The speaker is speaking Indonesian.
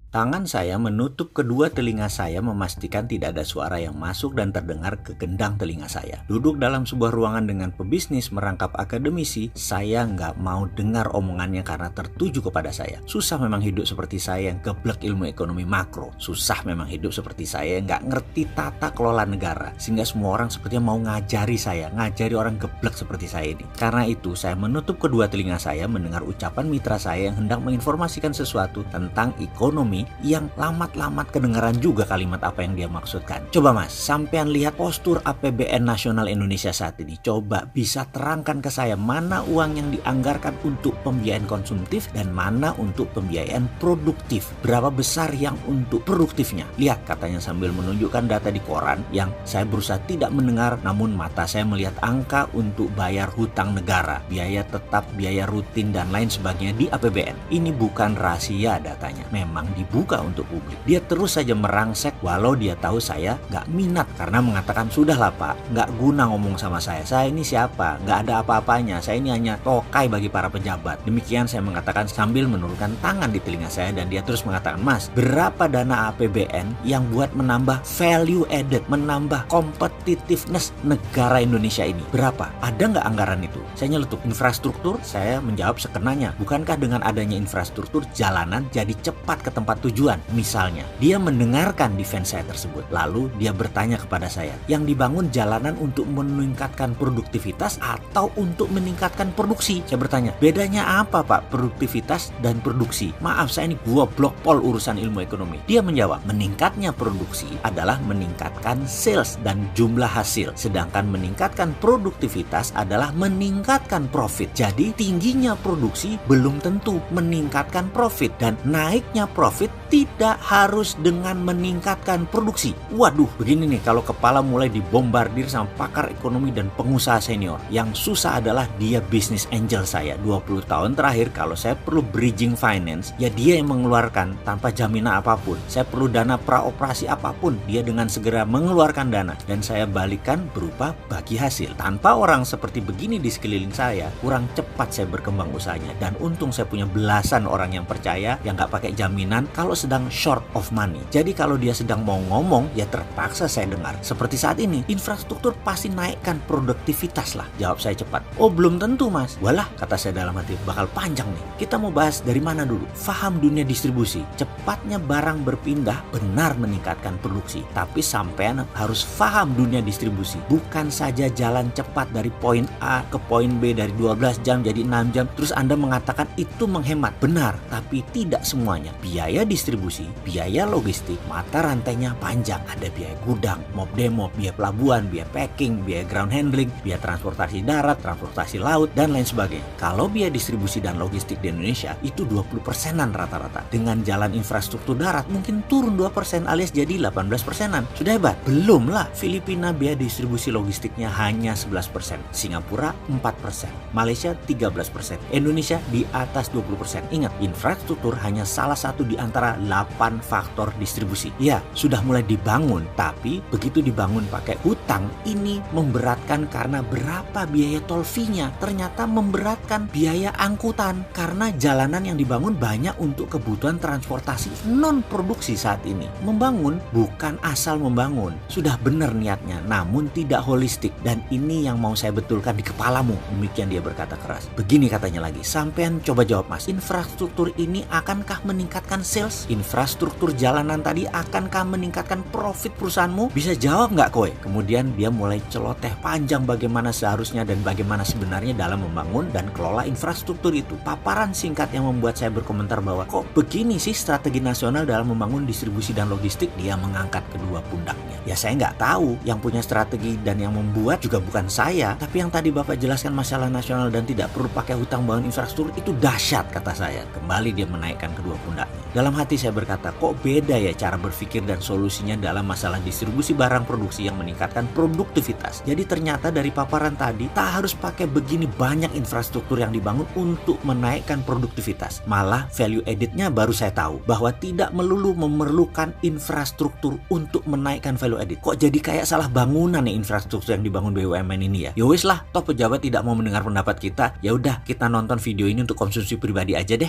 Tangan saya menutup kedua telinga saya memastikan tidak ada suara yang masuk dan terdengar ke gendang telinga saya. Duduk dalam sebuah ruangan dengan pebisnis merangkap akademisi, saya nggak mau dengar omongannya karena tertuju kepada saya. Susah memang hidup seperti saya yang geblek ilmu ekonomi makro. Susah memang hidup seperti saya yang nggak ngerti tata kelola negara. Sehingga semua orang sepertinya mau ngajari saya, ngajari orang geblek seperti saya ini. Karena itu saya menutup kedua telinga saya mendengar ucapan mitra saya yang hendak menginformasikan sesuatu tentang ekonomi yang lamat-lamat kedengaran juga kalimat apa yang dia maksudkan. Coba mas, sampean lihat postur APBN nasional Indonesia saat ini. Coba bisa terangkan ke saya mana uang yang dianggarkan untuk pembiayaan konsumtif dan mana untuk pembiayaan produktif. Berapa besar yang untuk produktifnya? Lihat, katanya sambil menunjukkan data di koran yang saya berusaha tidak mendengar, namun mata saya melihat angka untuk bayar hutang negara, biaya tetap, biaya rutin dan lain sebagainya di APBN. Ini bukan rahasia datanya, memang dibuka untuk publik. Dia terus saja merangsek walau dia tahu saya nggak minat karena mengatakan sudahlah pak, nggak guna ngomong sama saya ini siapa, nggak ada apa-apanya, saya ini hanya tokai bagi para pejabat. Demikian saya mengatakan sambil menurunkan tangan di telinga saya dan dia terus mengatakan, mas berapa dana APBN yang buat menambah value added, menambah competitiveness negara Indonesia ini? Berapa? Ada nggak anggaran itu? Saya nyeletuk, infrastruktur? Saya menjawab sekenanya, bukankah dengan adanya infrastruktur jalanan jadi cepat ke tempat tujuan? Misalnya, dia mendengarkan defense saya tersebut. Lalu dia bertanya kepada saya, yang dibangun jalanan untuk meningkatkan produktivitas atau untuk meningkatkan produksi? Saya bertanya, bedanya apa pak produktivitas dan produksi? Maaf, saya ini goblok pol urusan ilmu ekonomi. Dia menjawab, meningkatnya produksi adalah meningkatkan sales dan jumlah hasil. Sedangkan meningkatkan produktivitas adalah meningkatkan profit. Jadi tingginya produksi belum tentu meningkatkan profit dan naiknya profit tidak harus dengan meningkatkan produksi. Waduh, begini nih kalau kepala mulai dibombardir sama pakar ekonomi dan pengusaha senior. Yang susah adalah dia business angel saya. 20 tahun terakhir kalau saya perlu bridging finance, ya dia yang mengeluarkan tanpa jaminan apapun. Saya perlu dana praoperasi apapun, dia dengan segera mengeluarkan dana dan saya balikan berupa bagi hasil. Tanpa orang seperti begini di sekeliling saya, kurang cepat saya berkembang usahanya. Dan untung saya punya belasan orang yang percaya, yang nggak pakai jaminan kalau sedang short of money. Jadi kalau dia sedang mau ngomong, ya terpaksa saya dengar. Seperti saat ini, infrastruktur pasti naikkan produktivitas lah. Jawab saya cepat. Oh belum tentu mas. Walah, kata saya dalam hati, bakal panjang nih. Kita mau bahas dari mana dulu? Faham dunia distribusi. Cepatnya barang berpindah benar meningkatkan produksi. Tapi sampean harus faham dunia distribusi. Bukan saja jalan cepat dari poin A ke poin B dari 12 jam jadi 6 jam. Terus Anda mengatakan itu menghemat. Benar, tapi tidak semuanya. Biaya distribusi, biaya logistik, mata rantainya panjang. Ada biaya gudang, mob demo, biaya pelabuhan, biaya packing, biaya ground handling, biaya transportasi darat, transportasi laut, dan lain sebagainya. Kalau biaya distribusi dan logistik di Indonesia itu 20%-an rata-rata. Dengan jalan infrastruktur darat mungkin turun 2% alias jadi 18%-an. Sudah hebat? Belum lah. Filipina biaya distribusi logistiknya hanya 11%. Singapura 4%. Malaysia 13%. Indonesia di atas 20%. Ingat, infrastruktur hanya salah satu di antara 8 faktor distribusi. Ya, sudah mulai dibangun, tapi begitu dibangun pakai hutang, ini memberatkan karena berapa biaya tol fee-nya. Ternyata memberatkan biaya angkutan karena jalanan yang dibangun banyak untuk kebutuhan transportasi non-produksi saat ini. Membangun bukan asal membangun. Sudah benar niatnya, namun tidak holistik. Dan ini yang mau saya betulkan di kepalamu. Demikian dia berkata keras. Begini katanya lagi, sampean coba jawab mas, infrastruktur ini akankah meningkatkan sales? Infrastruktur jalanan tadi akankah meningkatkan profit perusahaanmu? Bisa jawab nggak kowe? Kemudian dia mulai celoteh panjang bagaimana seharusnya dan bagaimana sebenarnya dalam membangun dan kelola infrastruktur itu. Paparan singkat yang membuat saya berkomentar bahwa kok begini sih strategi nasional dalam membangun distribusi dan logistik. Dia mengangkat kedua pundaknya. Ya saya nggak tahu, yang punya strategi dan yang membuat juga bukan saya. Tapi yang tadi Bapak jelaskan masalah nasional dan tidak perlu pakai hutang bangun infrastruktur itu dahsyat kata saya. Kembali dia menaikkan kedua pundaknya. Dalam hati saya berkata, kok beda ya cara berpikir dan solusinya dalam masalah distribusi barang produksi yang meningkatkan produktivitas. Jadi ternyata dari paparan tadi, tak harus pakai begini banyak infrastruktur yang dibangun untuk menaikkan produktivitas. Malah value added-nya baru saya tahu, bahwa tidak melulu memerlukan infrastruktur untuk menaikkan value added. Kok jadi kayak salah bangunan nih infrastruktur yang dibangun BUMN ini ya? Ya wis lah, toh pejabat tidak mau mendengar pendapat kita, ya udah kita nonton video ini untuk konsumsi pribadi aja deh.